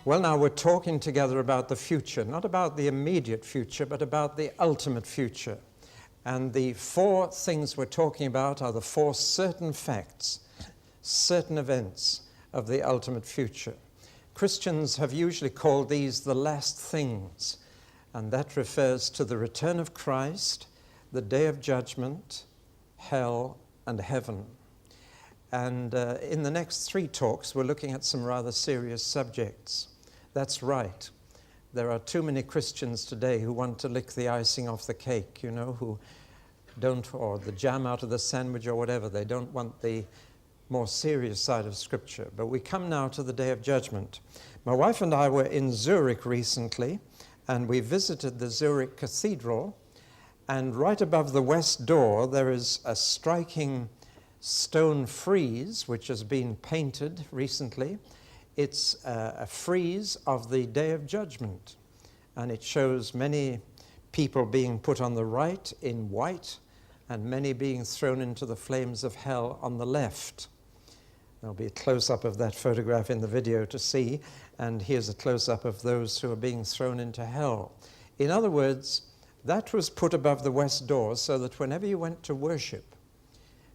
Well, now we're talking together about the future, not about the immediate future, but about the ultimate future. And the four things we're talking about are the four certain facts, certain events of the ultimate future. Christians have usually called these the last things, and that refers to the return of Christ, the day of judgment, hell, and heaven. And in the next three talks, we're looking at some rather serious subjects. That's right. There are too many Christians today who want to lick the icing off the cake, you know, who don't, or the jam out of the sandwich or whatever. They don't want the more serious side of Scripture. But we come now to the day of judgment. My wife and I were in Zurich recently, and we visited the Zurich Cathedral, and right above the west door there is a striking stone frieze which has been painted recently. It's a frieze of the Day of Judgment, and it shows many people being put on the right in white and many being thrown into the flames of hell on the left. There'll be a close-up of that photograph in the video to see, and here's a close-up of those who are being thrown into hell. In other words, that was put above the west door so that whenever you went to worship,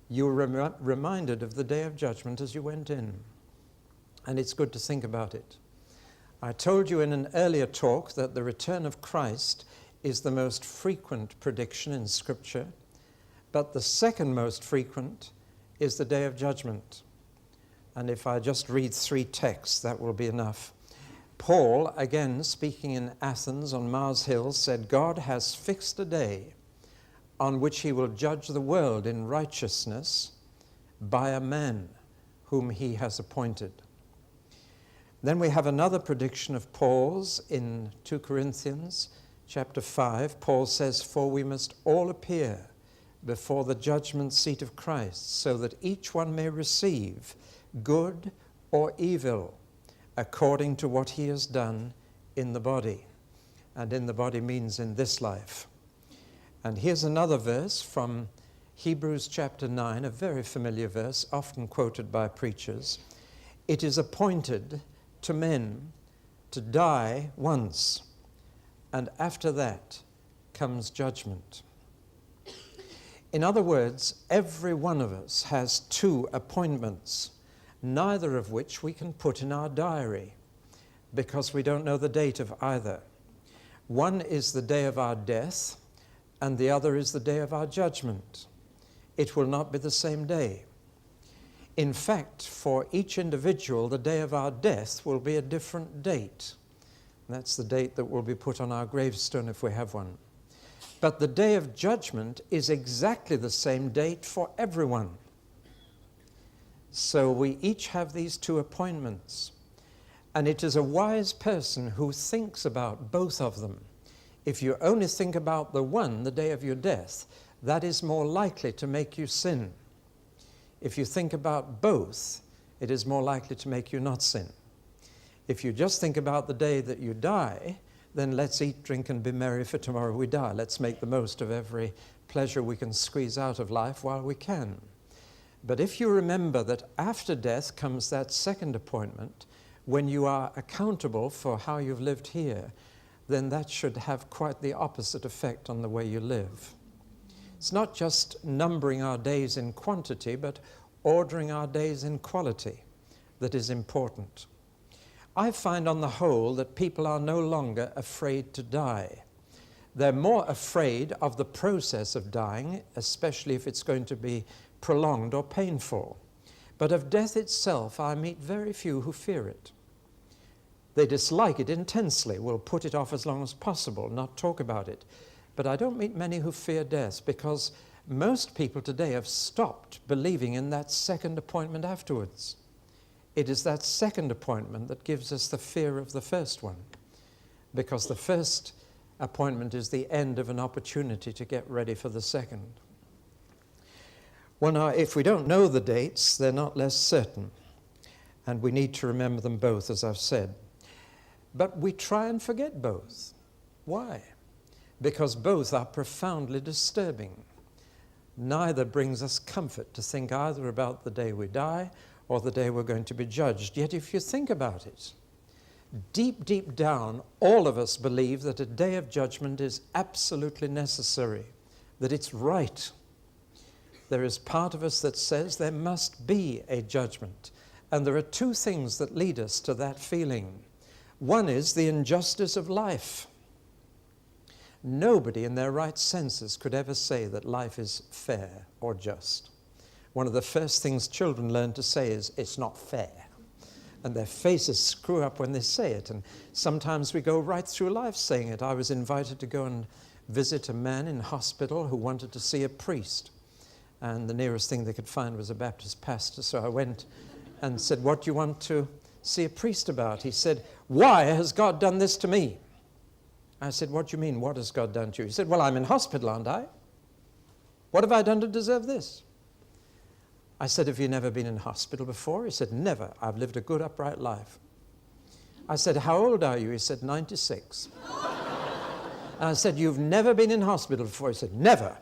you were reminded of the Day of Judgment as you went in. And it's good to think about it. I told you in an earlier talk that the return of Christ is the most frequent prediction in Scripture, but the second most frequent is the Day of Judgment. And if I just read three texts, that will be enough. Paul, again speaking in Athens on Mars Hill, said, God has fixed a day on which he will judge the world in righteousness by a man whom he has appointed. Then we have another prediction of Paul's in 2 Corinthians chapter 5. Paul says, for we must all appear before the judgment seat of Christ, so that each one may receive good or evil according to what he has done in the body. And in the body means in this life. And here's another verse from Hebrews chapter 9, a very familiar verse, often quoted by preachers. It is appointed to men to die once, and after that comes judgment. In other words, every one of us has two appointments, neither of which we can put in our diary, because we don't know the date of either. One is the day of our death, and the other is the day of our judgment. It will not be the same day. In fact, for each individual, the day of our death will be a different date. That's the date that will be put on our gravestone if we have one. But the day of judgment is exactly the same date for everyone. So we each have these two appointments. And it is a wise person who thinks about both of them. If you only think about the one, the day of your death, that is more likely to make you sin. If you think about both, it is more likely to make you not sin. If you just think about the day that you die, then let's eat, drink, and be merry, for tomorrow we die. Let's make the most of every pleasure we can squeeze out of life while we can. But if you remember that after death comes that second appointment, when you are accountable for how you've lived here, then that should have quite the opposite effect on the way you live. It's not just numbering our days in quantity, but ordering our days in quality that is important. I find on the whole that people are no longer afraid to die. They're more afraid of the process of dying, especially if it's going to be prolonged or painful. But of death itself, I meet very few who fear it. They dislike it intensely, will put it off as long as possible, not talk about it. But I don't meet many who fear death, because most people today have stopped believing in that second appointment afterwards. It is that second appointment that gives us the fear of the first one, because the first appointment is the end of an opportunity to get ready for the second. Well, now, if we don't know the dates, they're not less certain, and we need to remember them both, as I've said. But we try and forget both. Why? Because both are profoundly disturbing. Neither brings us comfort to think either about the day we die or the day we're going to be judged. Yet if you think about it, Deep, deep down, all of us believe that a day of judgment is absolutely necessary, that it's right. There is part of us that says there must be a judgment. And there are two things that lead us to that feeling. One is the injustice of life. Nobody in their right senses could ever say that life is fair or just. One of the first things children learn to say is, "It's not fair." And their faces screw up when they say it. And sometimes we go right through life saying it. I was invited to go and visit a man in hospital who wanted to see a priest. And the nearest thing they could find was a Baptist pastor. So I went and said, "What do you want to see a priest about?" He said, "Why has God done this to me?" I said, "What do you mean, what has God done to you?" He said, "Well, I'm in hospital, aren't I? What have I done to deserve this?" I said, "Have you never been in hospital before?" He said, "Never. I've lived a good, upright life." I said, "How old are you?" He said, 96. And I said, "You've never been in hospital before?" He said, "Never."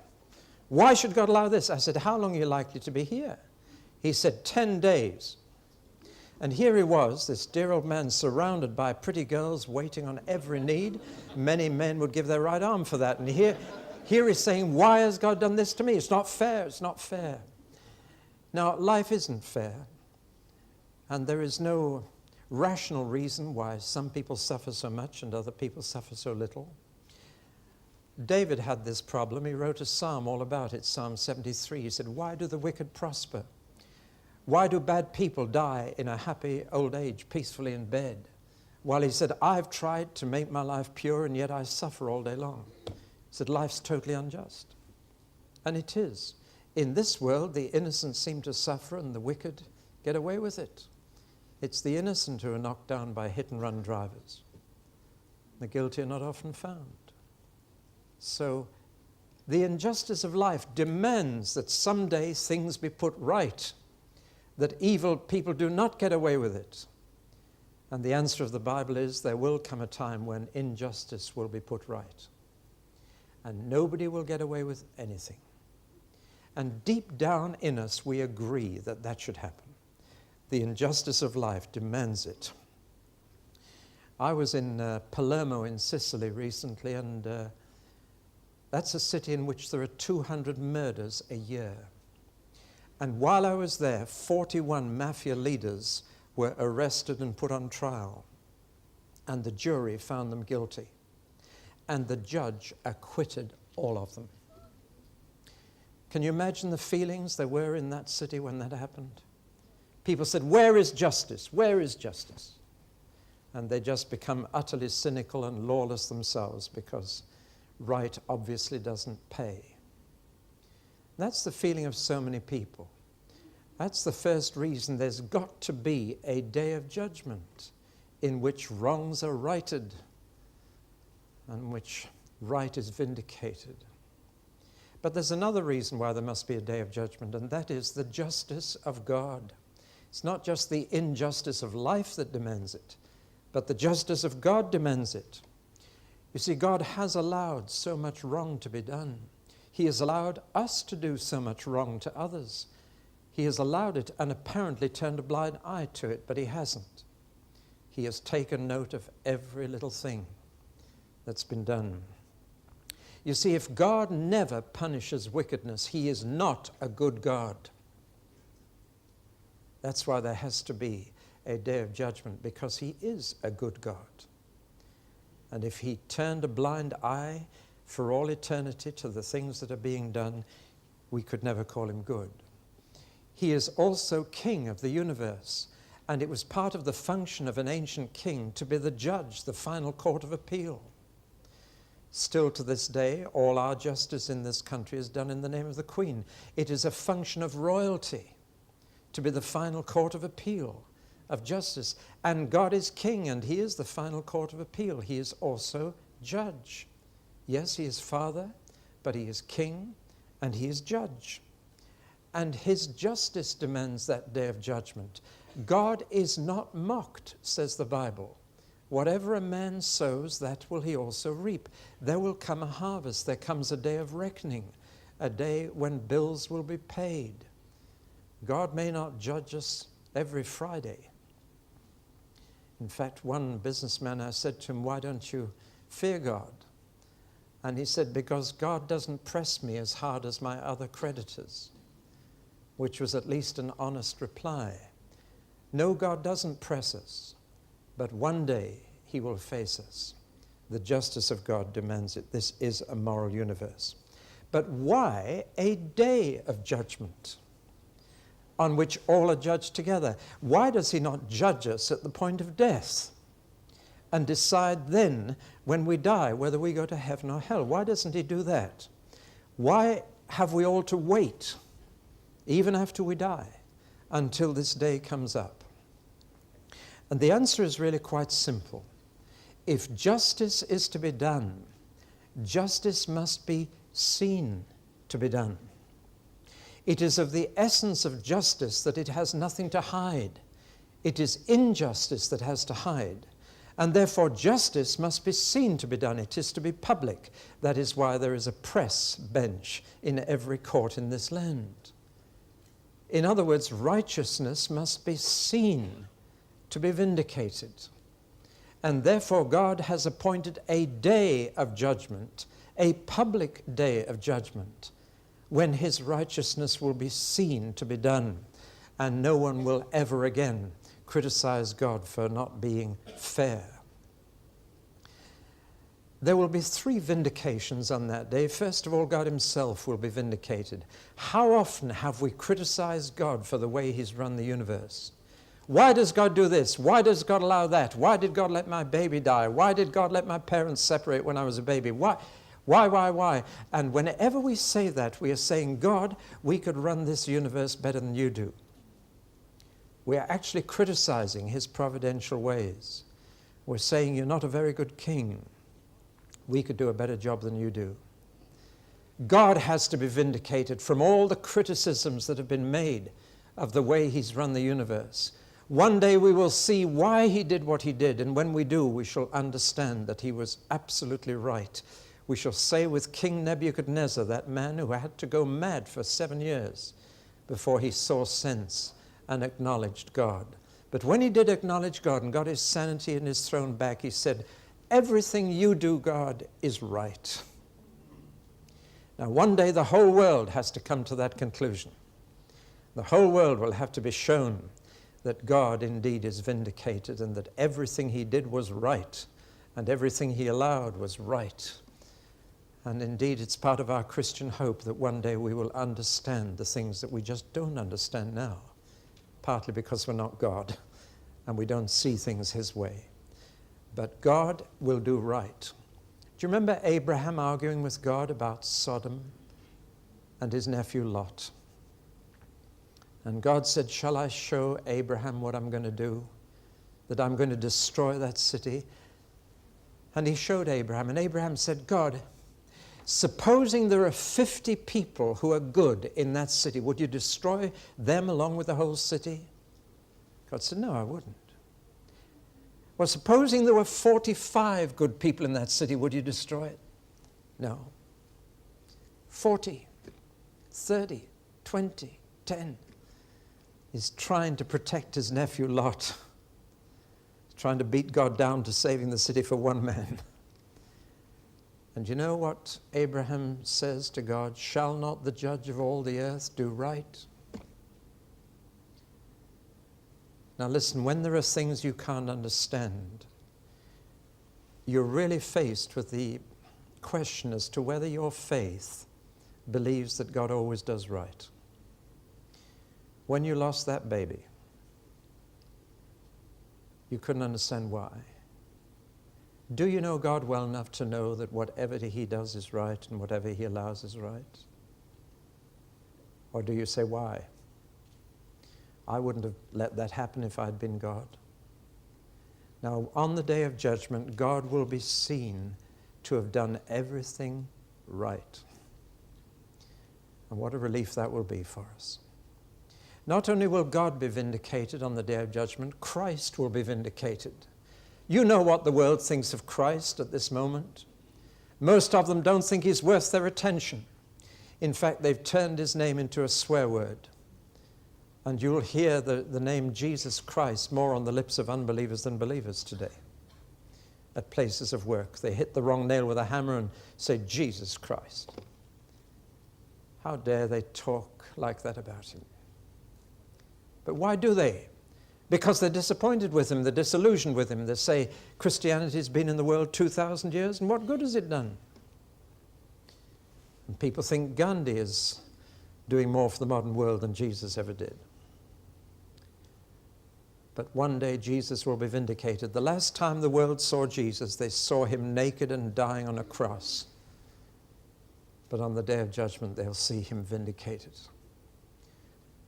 "Why should God allow this?" I said, "How long are you likely to be here?" He said, 10 days. And here he was, this dear old man, surrounded by pretty girls, waiting on every need. Many men would give their right arm for that. And here he's saying, "Why has God done this to me? It's not fair, it's not fair." Now, life isn't fair. And there is no rational reason why some people suffer so much and other people suffer so little. David had this problem. He wrote a psalm all about it, Psalm 73. He said, "Why do the wicked prosper? Why do bad people die in a happy old age, peacefully in bed?" While he said, "I've tried to make my life pure, and yet I suffer all day long." He said, "Life's totally unjust." And it is. In this world, the innocent seem to suffer, and the wicked get away with it. It's the innocent who are knocked down by hit-and-run drivers. The guilty are not often found. So the injustice of life demands that someday things be put right, that evil people do not get away with it. And the answer of the Bible is there will come a time when injustice will be put right. And nobody will get away with anything. And deep down in us, we agree that that should happen. The injustice of life demands it. I was in Palermo in Sicily recently, and that's a city in which there are 200 murders a year. And while I was there, 41 mafia leaders were arrested and put on trial. And the jury found them guilty. And the judge acquitted all of them. Can you imagine the feelings there were in that city when that happened? People said, "Where is justice? Where is justice?" And they just become utterly cynical and lawless themselves because right obviously doesn't pay. That's the feeling of so many people. That's the first reason there's got to be a day of judgment in which wrongs are righted and which right is vindicated. But there's another reason why there must be a day of judgment, and that is the justice of God. It's not just the injustice of life that demands it, but the justice of God demands it. You see, God has allowed so much wrong to be done. He has allowed us to do so much wrong to others. He has allowed it and apparently turned a blind eye to it, but he hasn't. He has taken note of every little thing that's been done. You see, if God never punishes wickedness, he is not a good God. That's why there has to be a day of judgment, because he is a good God. And if he turned a blind eye for all eternity to the things that are being done, we could never call him good. He is also king of the universe, and it was part of the function of an ancient king to be the judge, the final court of appeal. Still to this day, all our justice in this country is done in the name of the Queen. It is a function of royalty to be the final court of appeal, of justice. And God is king, and he is the final court of appeal. He is also judge. Yes, he is father, but he is king, and he is judge. And his justice demands that day of judgment. God is not mocked, says the Bible. Whatever a man sows, that will he also reap. There will come a harvest. There comes a day of reckoning, a day when bills will be paid. God may not judge us every Friday. In fact, one businessman, I said to him, "Why don't you fear God?" And he said, "Because God doesn't press me as hard as my other creditors," which was at least an honest reply. No, God doesn't press us, but one day he will face us. The justice of God demands it. This is a moral universe. But why a day of judgment on which all are judged together? Why does he not judge us at the point of death and decide then, when we die, whether we go to heaven or hell? Why doesn't he do that? Why have we all to wait, even after we die, until this day comes up? And the answer is really quite simple. If justice is to be done, justice must be seen to be done. It is of the essence of justice that it has nothing to hide. It is injustice that has to hide. And therefore justice must be seen to be done. It is to be public. That is why there is a press bench in every court in this land. In other words, righteousness must be seen to be vindicated. And therefore God has appointed a day of judgment, a public day of judgment, when his righteousness will be seen to be done, and no one will ever again criticize God for not being fair. There will be 3 vindications on that day. First of all, God himself will be vindicated. How often have we criticized God for the way he's run the universe? Why does God do this? Why does God allow that? Why did God let my baby die? Why did God let my parents separate when I was a baby? Why? And whenever we say that, we are saying, God, we could run this universe better than you do. We are actually criticizing his providential ways. We're saying, you're not a very good king. We could do a better job than you do. God has to be vindicated from all the criticisms that have been made of the way he's run the universe. One day we will see why he did what he did, and when we do, we shall understand that he was absolutely right. We shall say with King Nebuchadnezzar, that man who had to go mad for 7 years before he saw sense and acknowledged God. But when he did acknowledge God and got his sanity and his throne back, he said, everything you do, God, is right. Now, one day the whole world has to come to that conclusion. The whole world will have to be shown that God indeed is vindicated and that everything he did was right and everything he allowed was right. And indeed, it's part of our Christian hope that one day we will understand the things that we just don't understand now, partly because we're not God and we don't see things his way. But God will do right. Do you remember Abraham arguing with God about Sodom and his nephew Lot? And God said, shall I show Abraham what I'm going to do? That I'm going to destroy that city? And he showed Abraham, and Abraham said, God, supposing there are 50 people who are good in that city, would you destroy them along with the whole city? God said, no, I wouldn't. Well, supposing there were 45 good people in that city, would you destroy it? No. 40, 30, 20, 10. He's trying to protect his nephew Lot. He's trying to beat God down to saving the city for one man. And you know what Abraham says to God? Shall not the judge of all the earth do right? Now listen, when there are things you can't understand, you're really faced with the question as to whether your faith believes that God always does right. When you lost that baby, you couldn't understand why. Do you know God well enough to know that whatever he does is right and whatever he allows is right? Or do you say, why? I wouldn't have let that happen if I'd been God. Now, on the day of judgment, God will be seen to have done everything right. And what a relief that will be for us. Not only will God be vindicated on the day of judgment, Christ will be vindicated. You know what the world thinks of Christ at this moment. Most of them don't think he's worth their attention. In fact, they've turned his name into a swear word. And you'll hear the name Jesus Christ more on the lips of unbelievers than believers today. At places of work, they hit the wrong nail with a hammer and say, Jesus Christ. How dare they talk like that about him? But why do they? Because they're disappointed with him, they're disillusioned with him. They say Christianity's been in the world 2,000 years, and what good has it done? And people think Gandhi is doing more for the modern world than Jesus ever did. But one day Jesus will be vindicated. The last time the world saw Jesus, they saw him naked and dying on a cross. But on the day of judgment, they'll see him vindicated.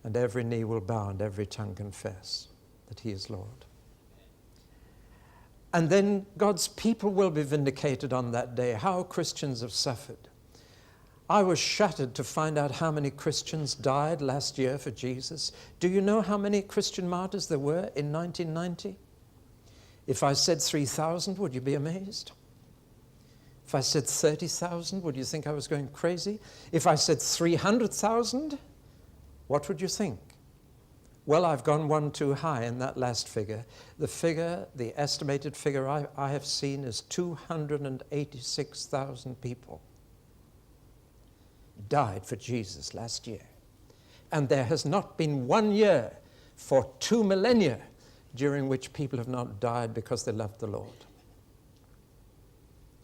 And every knee will bow and every tongue confess that he is Lord. And then God's people will be vindicated on that day. How Christians have suffered. I was shattered to find out how many Christians died last year for Jesus. Do you know how many Christian martyrs there were in 1990? If I said 3,000, would you be amazed? If I said 30,000, would you think I was going crazy? If I said 300,000, what would you think? Well, I've gone one too high in that last figure. The estimated figure I have seen is 286,000 people died for Jesus last year. And there has not been 1 year for 2 millennia during which people have not died because they loved the Lord.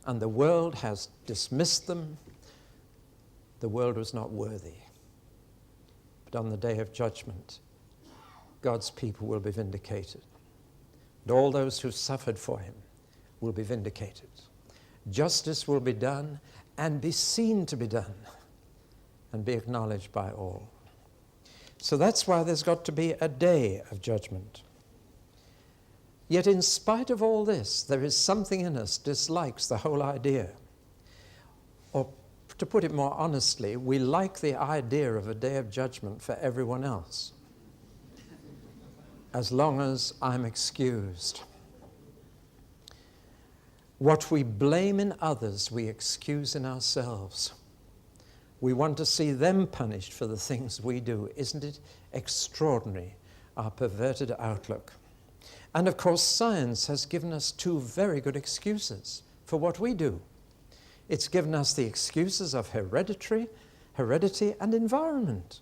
And the world has dismissed them. The world was not worthy. But on the day of judgment, God's people will be vindicated. And all those who suffered for him will be vindicated. Justice will be done and be seen to be done and be acknowledged by all. So that's why there's got to be a day of judgment. Yet in spite of all this, there is something in us dislikes the whole idea. Or to put it more honestly, we like the idea of a day of judgment for everyone else, as long as I'm excused. What we blame in others, we excuse in ourselves. We want to see them punished for the things we do. Isn't it extraordinary, our perverted outlook? And of course, science has given us two very good excuses for what we do. It's given us the excuses of heredity, and environment.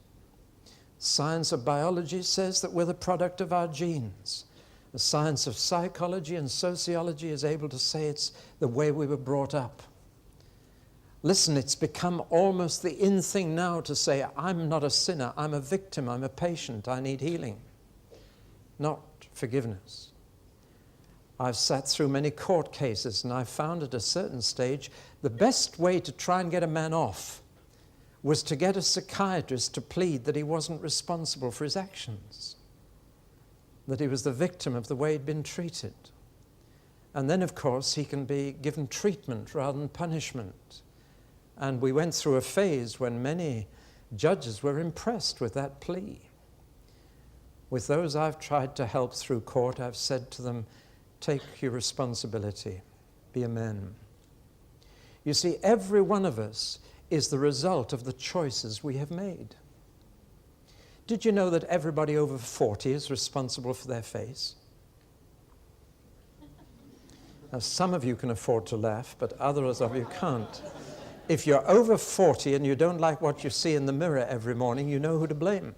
Science of biology says that we're the product of our genes. The science of psychology and sociology is able to say it's the way we were brought up. Listen, it's become almost the in thing now to say, I'm not a sinner, I'm a victim, I'm a patient, I need healing, not forgiveness. I've sat through many court cases and I found at a certain stage the best way to try and get a man off was to get a psychiatrist to plead that he wasn't responsible for his actions, that he was the victim of the way he'd been treated. And then, of course, he can be given treatment rather than punishment. And we went through a phase when many judges were impressed with that plea. With those I've tried to help through court, I've said to them, take your responsibility, be a man. You see, every one of us is the result of the choices we have made. Did you know that everybody over 40 is responsible for their face? Now, some of you can afford to laugh, but others of you can't. If you're over 40 and you don't like what you see in the mirror every morning, you know who to blame.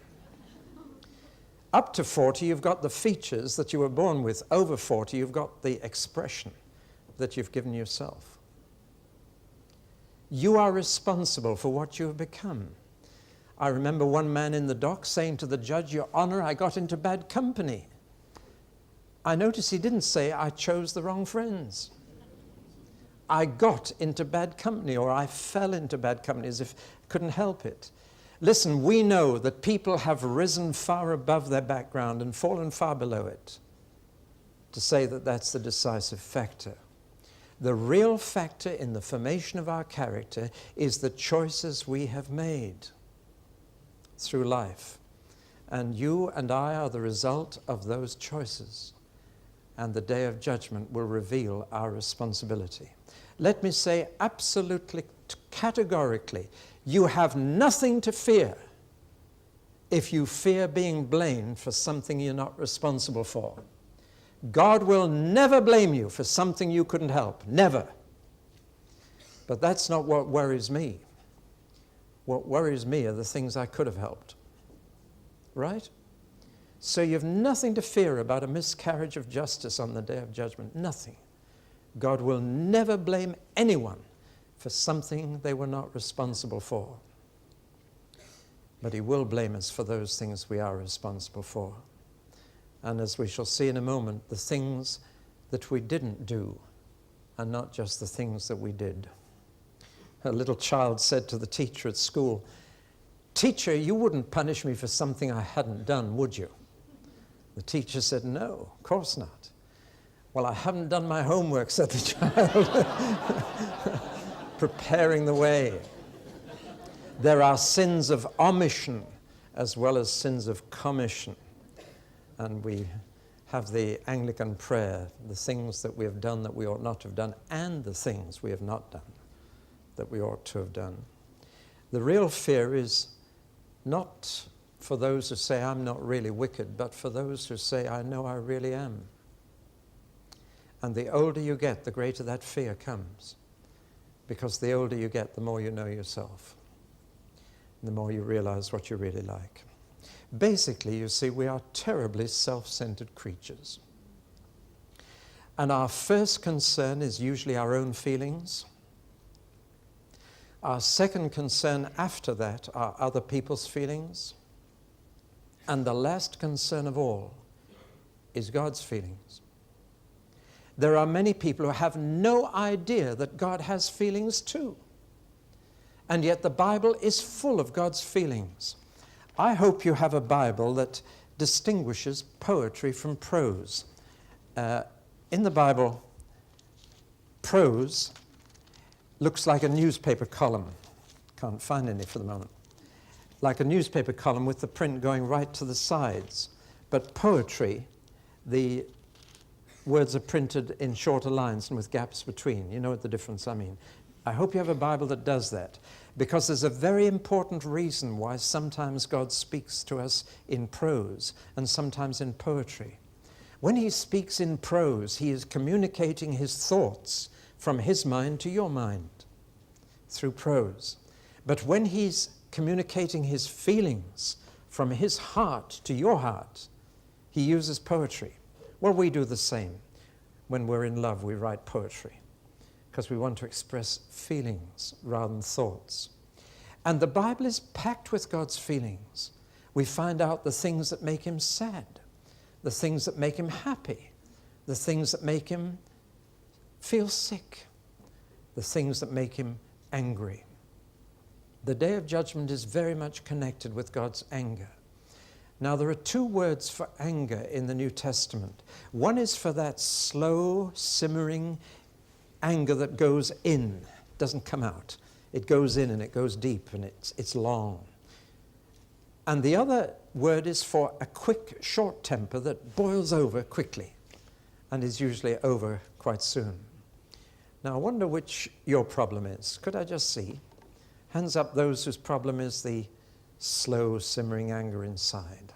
Up to 40, you've got the features that you were born with. Over 40, you've got the expression that you've given yourself. You are responsible for what you have become. I remember one man in the dock saying to the judge, Your Honor, I got into bad company. I noticed he didn't say, I chose the wrong friends. I got into bad company, or I fell into bad company, as if I couldn't help it. Listen, we know that people have risen far above their background and fallen far below it. To say that that's the decisive factor. The real factor in the formation of our character is the choices we have made through life. And you and I are the result of those choices. And the day of judgment will reveal our responsibility. Let me say absolutely, categorically, you have nothing to fear if you fear being blamed for something you're not responsible for. God will never blame you for something you couldn't help. Never. But that's not what worries me. What worries me are the things I could have helped. Right? So you've nothing to fear about a miscarriage of justice on the day of judgment. Nothing. God will never blame anyone for something they were not responsible for. But he will blame us for those things we are responsible for. And as we shall see in a moment, the things that we didn't do are not just the things that we did. A little child said to the teacher at school, "Teacher, you wouldn't punish me for something I hadn't done, would you?" The teacher said, "No, of course not." "Well, I haven't done my homework," said the child, preparing the way. There are sins of omission as well as sins of commission. And we have the Anglican prayer, the things that we have done that we ought not to have done, and the things we have not done that we ought to have done. The real fear is not for those who say, "I'm not really wicked," but for those who say, "I know I really am." And the older you get, the greater that fear comes. Because the older you get, the more you know yourself. The more you realize what you're really like. Basically, you see, we are terribly self-centered creatures. And our first concern is usually our own feelings. Our second concern after that are other people's feelings. And the last concern of all is God's feelings. There are many people who have no idea that God has feelings too. And yet the Bible is full of God's feelings. I hope you have a Bible that distinguishes poetry from prose. In the Bible, prose looks like a newspaper column. Can't find any for the moment. Like a newspaper column with the print going right to the sides. But poetry, the words are printed in shorter lines and with gaps between. You know what the difference I mean. I hope you have a Bible that does that, because there's a very important reason why sometimes God speaks to us in prose and sometimes in poetry. When he speaks in prose, he is communicating his thoughts from his mind to your mind through prose. But when he's communicating his feelings from his heart to your heart, he uses poetry. Well, we do the same. When we're in love, we write poetry, because we want to express feelings rather than thoughts. And the Bible is packed with God's feelings. We find out the things that make him sad, the things that make him happy, the things that make him feel sick, the things that make him angry. The day of judgment is very much connected with God's anger. Now, there are two words for anger in the New Testament. One is for that slow, simmering anger that goes in, doesn't come out. It goes in and it goes deep and it's long. And the other word is for a quick, short temper that boils over quickly and is usually over quite soon. Now, I wonder which your problem is. Could I just see? Hands up those whose problem is the slow, simmering anger inside.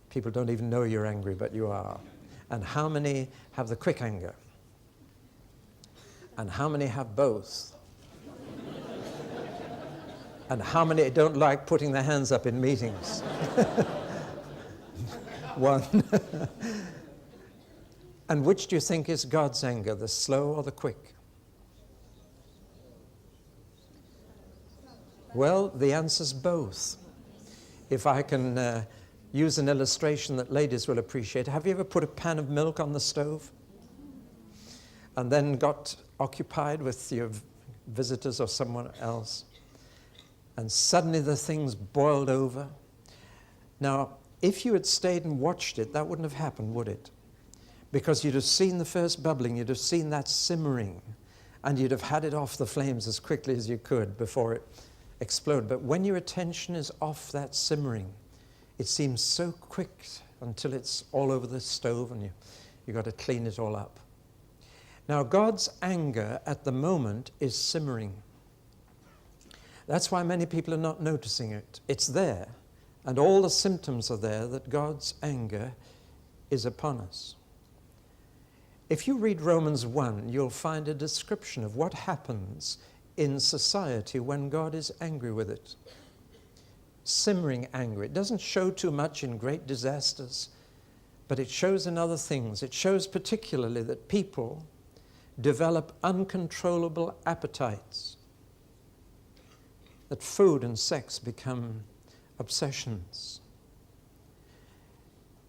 People don't even know you're angry, but you are. And how many have the quick anger? And how many have both? And how many don't like putting their hands up in meetings? One. And which do you think is God's anger, the slow or the quick? Well, the answer's both. If I can use an illustration that ladies will appreciate. Have you ever put a pan of milk on the stove and then got occupied with your visitors or someone else, and suddenly the thing's boiled over? Now, if you had stayed and watched it, that wouldn't have happened, would it? Because you'd have seen the first bubbling, you'd have seen that simmering, and you'd have had it off the flames as quickly as you could before it exploded. But when your attention is off that simmering, it seems so quick until it's all over the stove and you've got to clean it all up. Now, God's anger at the moment is simmering. That's why many people are not noticing it. It's there, And all the symptoms are there that God's anger is upon us. If you read Romans 1, you'll find a description of what happens in society when God is angry with it. Simmering anger. It doesn't show too much in great disasters, but it shows in other things. It shows particularly that people develop uncontrollable appetites, that food and sex become obsessions.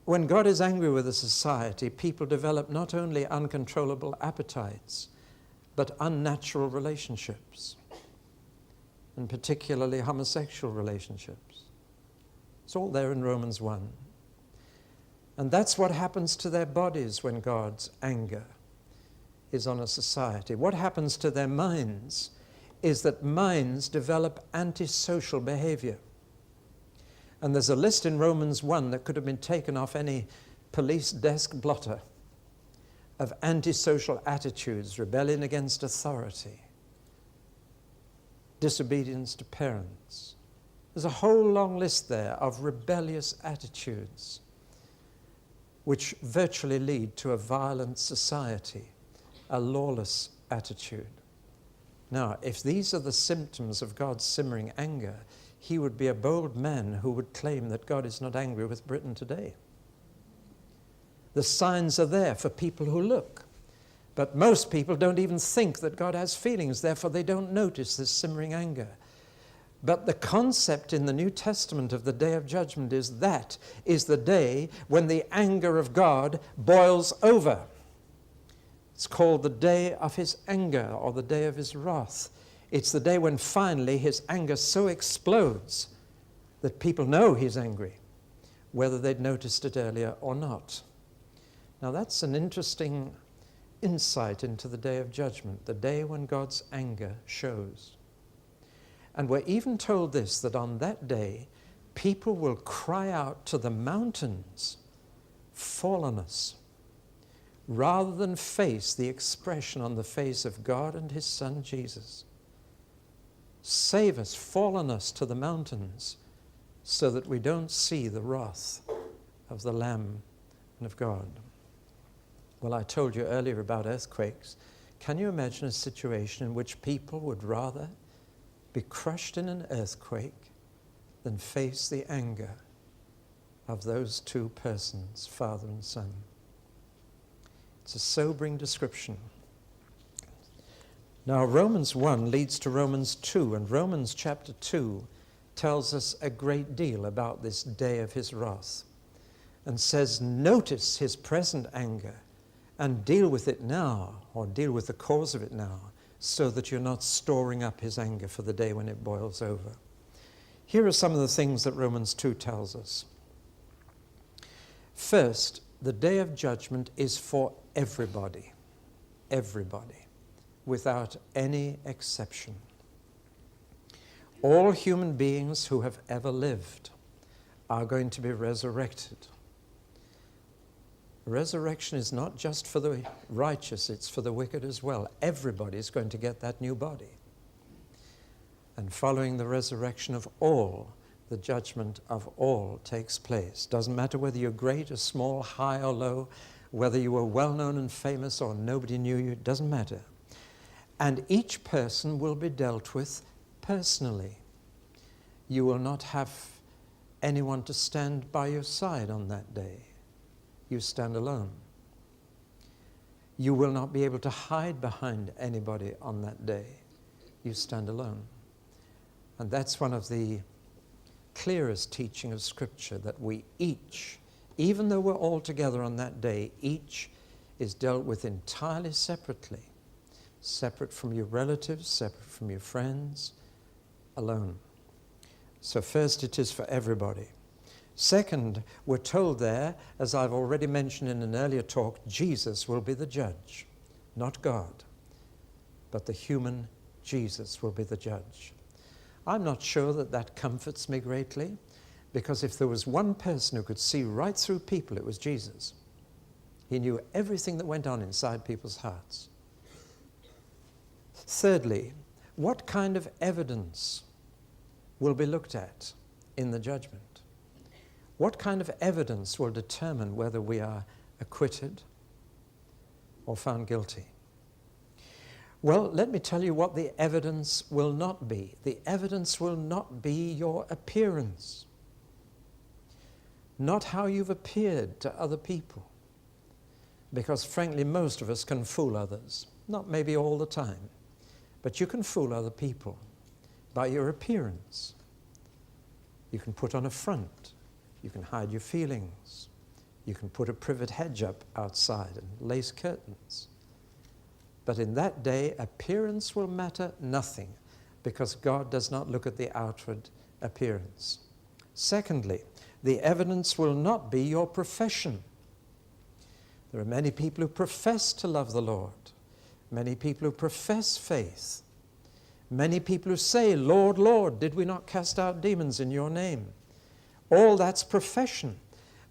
When God is angry with a society, people develop not only uncontrollable appetites, but unnatural relationships, and particularly homosexual relationships. It's all there in Romans 1. And that's what happens to their bodies when God's anger is on a society. What happens to their minds is that minds develop antisocial behavior. And there's a list in Romans 1 that could have been taken off any police desk blotter of antisocial attitudes: rebellion against authority, disobedience to parents. There's a whole long list there of rebellious attitudes which virtually lead to a violent society, a lawless attitude. Now, if these are the symptoms of God's simmering anger, he would be a bold man who would claim that God is not angry with Britain today. The signs are there for people who look. But most people don't even think that God has feelings, therefore they don't notice this simmering anger. But the concept in the New Testament of the Day of Judgment is that is the day when the anger of God boils over. It's called the day of his anger, or the day of his wrath. It's the day when finally his anger so explodes that people know he's angry, whether they'd noticed it earlier or not. Now that's an interesting insight into the Day of Judgment, the day when God's anger shows. And we're even told this, that on that day, people will cry out to the mountains, "Fall on us," rather than face the expression on the face of God and his Son Jesus. Save us, fall on us to the mountains, so that we don't see the wrath of the Lamb and of God. Well, I told you earlier about earthquakes. Can you imagine a situation in which people would rather be crushed in an earthquake than face the anger of those two persons, Father and Son? It's a sobering description. Now, Romans 1 leads to Romans 2, and Romans chapter 2 tells us a great deal about this day of his wrath, and says, notice his present anger and deal with it now, or deal with the cause of it now, so that you're not storing up his anger for the day when it boils over. Here are some of the things that Romans 2 tells us. First, the day of judgment is for everybody, without any exception. All human beings who have ever lived are going to be resurrected. Resurrection is not just for the righteous, it's for the wicked as well. Everybody is going to get that new body. And following the resurrection of all, the judgment of all takes place. Doesn't matter whether you're great or small, high or low, whether you were well known and famous or nobody knew you, it doesn't matter. And each person will be dealt with personally. You will not have anyone to stand by your side on that day. You stand alone. You will not be able to hide behind anybody on that day. You stand alone. And that's one of the clearest teaching of Scripture, that we each, even though we're all together on that day, each is dealt with entirely separately, separate from your relatives, separate from your friends, alone. So first, it is for everybody. Second, we're told there, as I've already mentioned in an earlier talk, Jesus will be the judge, not God, but the human Jesus will be the judge. I'm not sure that that comforts me greatly, because if there was one person who could see right through people, it was Jesus. He knew everything that went on inside people's hearts. Thirdly, what kind of evidence will be looked at in the judgment? What kind of evidence will determine whether we are acquitted or found guilty? Well, let me tell you what the evidence will not be. The evidence will not be your appearance, not how you've appeared to other people, because frankly, most of us can fool others. Not maybe all the time, but you can fool other people by your appearance. You can put on a front. You can hide your feelings. You can put a privet hedge up outside and lace curtains. But in that day, appearance will matter nothing, because God does not look at the outward appearance. Secondly, the evidence will not be your profession. There are many people who profess to love the Lord, many people who profess faith, many people who say, Lord, Lord, did we not cast out demons in your name? All that's profession.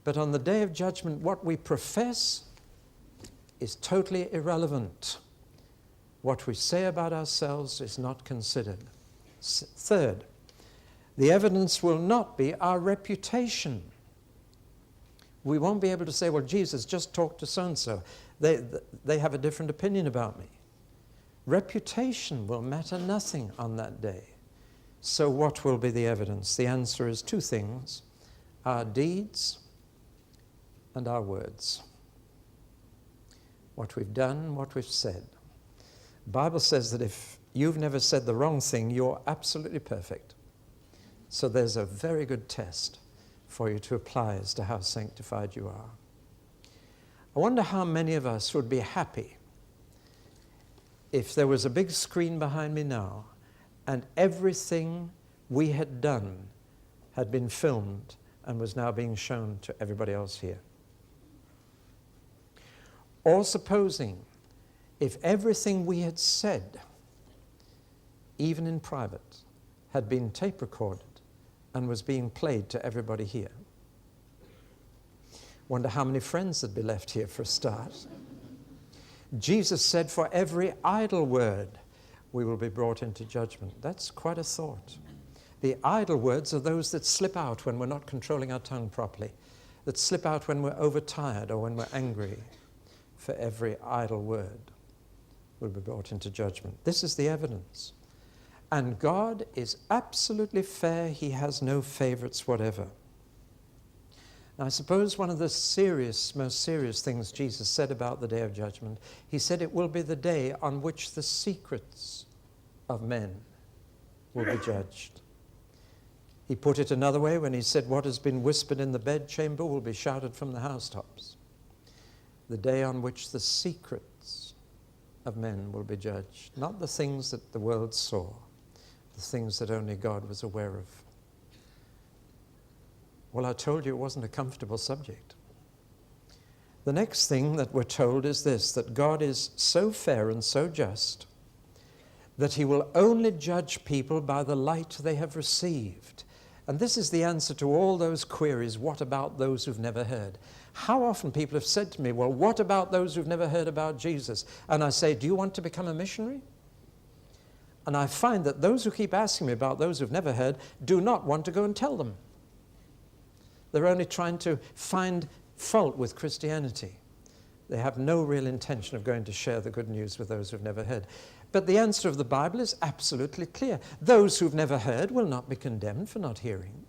But on the day of judgment, what we profess is totally irrelevant. What we say about ourselves is not considered. Third, the evidence will not be our reputation. We won't be able to say, well, Jesus just talked to so-and-so. They have a different opinion about me. Reputation will matter nothing on that day. So what will be the evidence? The answer is two things: our deeds and our words. What we've done, what we've said. The Bible says that if you've never said the wrong thing, you're absolutely perfect. So there's a very good test for you to apply as to how sanctified you are. I wonder how many of us would be happy if there was a big screen behind me now and everything we had done had been filmed and was now being shown to everybody else here. Or supposing if everything we had said, even in private, had been tape recorded and was being played to everybody here. Wonder how many friends would be left here for a start. Jesus said, for every idle word we will be brought into judgment. That's quite a thought. The idle words are those that slip out when we're not controlling our tongue properly, that slip out when we're overtired or when we're angry. For every idle word will be brought into judgment. This is the evidence. And God is absolutely fair. He has no favorites whatever. Now, I suppose one of the most serious things Jesus said about the day of judgment, he said it will be the day on which the secrets of men will be judged. He put it another way when he said, what has been whispered in the bedchamber will be shouted from the housetops. The day on which the secrets of men will be judged. Not the things that the world saw, the things that only God was aware of. Well, I told you it wasn't a comfortable subject. The next thing that we're told is this, that God is so fair and so just that he will only judge people by the light they have received. And this is the answer to all those queries, what about those who've never heard? How often people have said to me, well, what about those who've never heard about Jesus? And I say, do you want to become a missionary? And I find that those who keep asking me about those who've never heard do not want to go and tell them. They're only trying to find fault with Christianity. They have no real intention of going to share the good news with those who've never heard. But the answer of the Bible is absolutely clear. Those who've never heard will not be condemned for not hearing.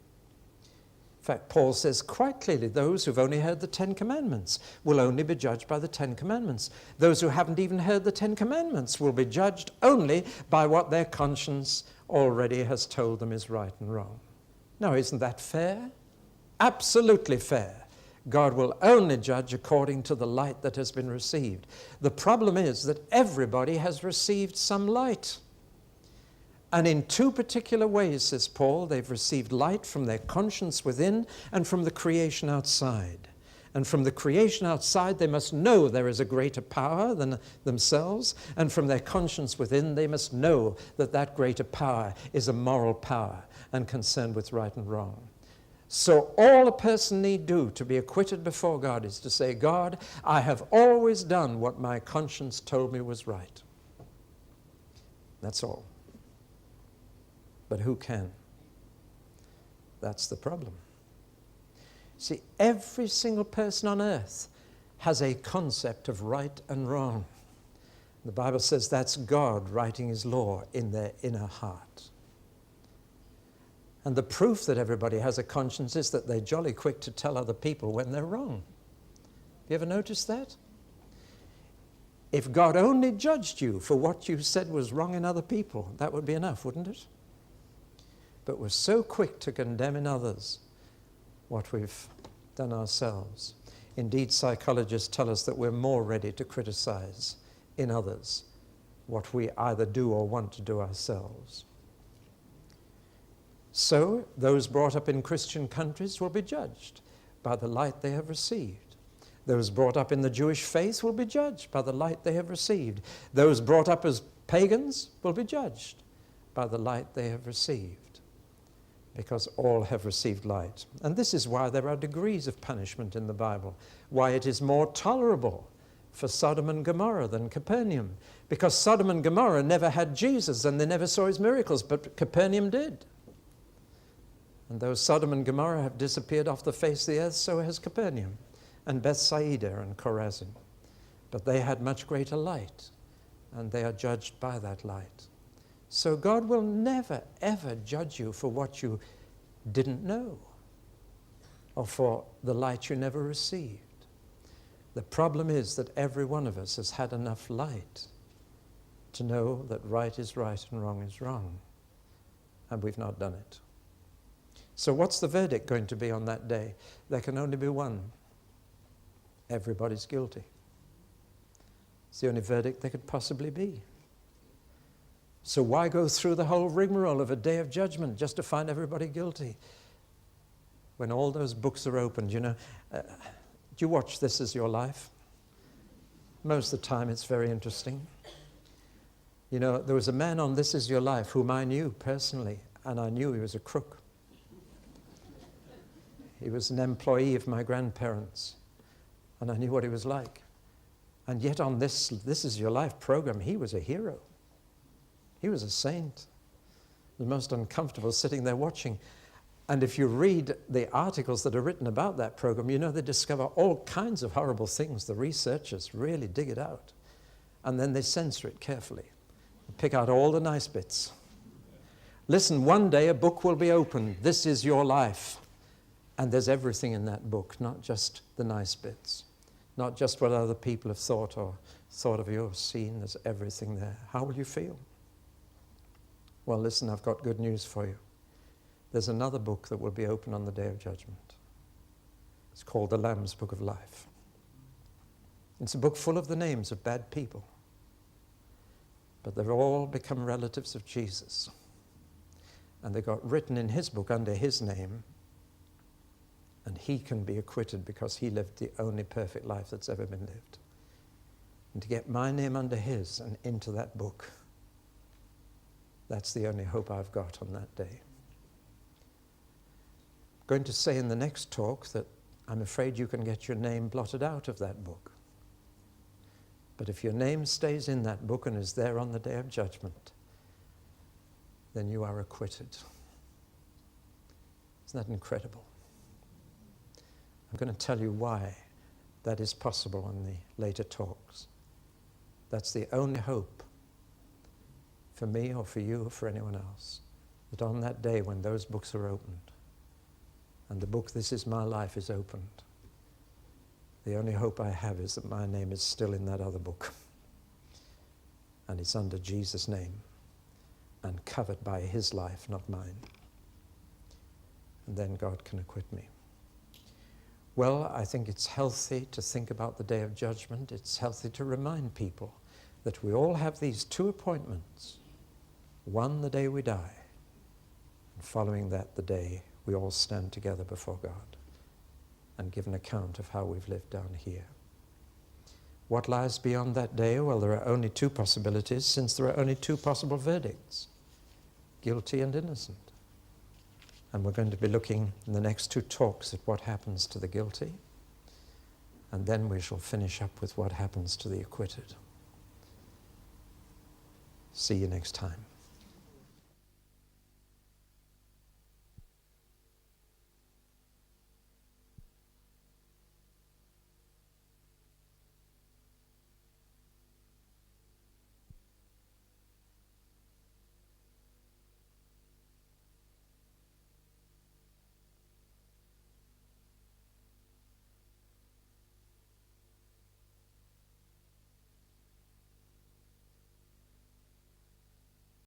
In fact, Paul says quite clearly, those who've only heard the 10 Commandments will only be judged by the 10 Commandments. Those who haven't even heard the 10 Commandments will be judged only by what their conscience already has told them is right and wrong. Now, isn't that fair? Absolutely fair. God will only judge according to the light that has been received. The problem is that everybody has received some light. And in two particular ways, says Paul, they've received light from their conscience within and from the creation outside. And from the creation outside, they must know there is a greater power than themselves. And from their conscience within, they must know that that greater power is a moral power and concerned with right and wrong. So all a person need do to be acquitted before God is to say, God, I have always done what my conscience told me was right. That's all. But who can? That's the problem. See, every single person on earth has a concept of right and wrong. The Bible says that's God writing his law in their inner heart. And the proof that everybody has a conscience is that they're jolly quick to tell other people when they're wrong. Have you ever noticed that? If God only judged you for what you said was wrong in other people, that would be enough, wouldn't it? But we're so quick to condemn in others what we've done ourselves. Indeed, psychologists tell us that we're more ready to criticize in others what we either do or want to do ourselves. So, those brought up in Christian countries will be judged by the light they have received. Those brought up in the Jewish faith will be judged by the light they have received. Those brought up as pagans will be judged by the light they have received, because all have received light. And this is why there are degrees of punishment in the Bible, why it is more tolerable for Sodom and Gomorrah than Capernaum, because Sodom and Gomorrah never had Jesus and they never saw his miracles, but Capernaum did. And though Sodom and Gomorrah have disappeared off the face of the earth, so has Capernaum and Bethsaida and Chorazin. But they had much greater light, and they are judged by that light. So God will never, ever judge you for what you didn't know or for the light you never received. The problem is that every one of us has had enough light to know that right is right and wrong is wrong, and we've not done it. So what's the verdict going to be on that day? There can only be one. Everybody's guilty. It's the only verdict there could possibly be. So why go through the whole rigmarole of a day of judgment just to find everybody guilty? When all those books are opened, you know, do you watch This Is Your Life? Most of the time it's very interesting. You know, there was a man on This Is Your Life whom I knew personally, and I knew he was a crook. He was an employee of my grandparents, and I knew what he was like. And yet on this Is Your Life program, he was a hero. He was a saint. It was most uncomfortable sitting there watching. And if you read the articles that are written about that program, you know they discover all kinds of horrible things. The researchers really dig it out. And then they censor it carefully. Pick out all the nice bits. Listen, one day a book will be opened. This is your life. And there's everything in that book, not just the nice bits. Not just what other people have thought or thought of you or seen. There's everything there. How will you feel? Well, listen, I've got good news for you. There's another book that will be open on the Day of Judgment. It's called the Lamb's Book of Life. It's a book full of the names of bad people. But they've all become relatives of Jesus. And they got written in his book under his name. And he can be acquitted because he lived the only perfect life that's ever been lived. And to get my name under his and into that book, that's the only hope I've got on that day. I'm going to say in the next talk that I'm afraid you can get your name blotted out of that book. But if your name stays in that book and is there on the Day of Judgment, then you are acquitted. Isn't that incredible? I'm going to tell you why that is possible on the later talks. That's the only hope for me or for you or for anyone else, that on that day when those books are opened, and the book This Is My Life is opened, the only hope I have is that my name is still in that other book, and it's under Jesus' name, and covered by his life, not mine. And then God can acquit me. Well, I think it's healthy to think about the Day of Judgment. It's healthy to remind people that we all have these two appointments. One, the day we die, and following that, the day we all stand together before God and give an account of how we've lived down here. What lies beyond that day? Well, there are only two possibilities, since there are only two possible verdicts, guilty and innocent. And we're going to be looking in the next two talks at what happens to the guilty, and then we shall finish up with what happens to the acquitted. See you next time.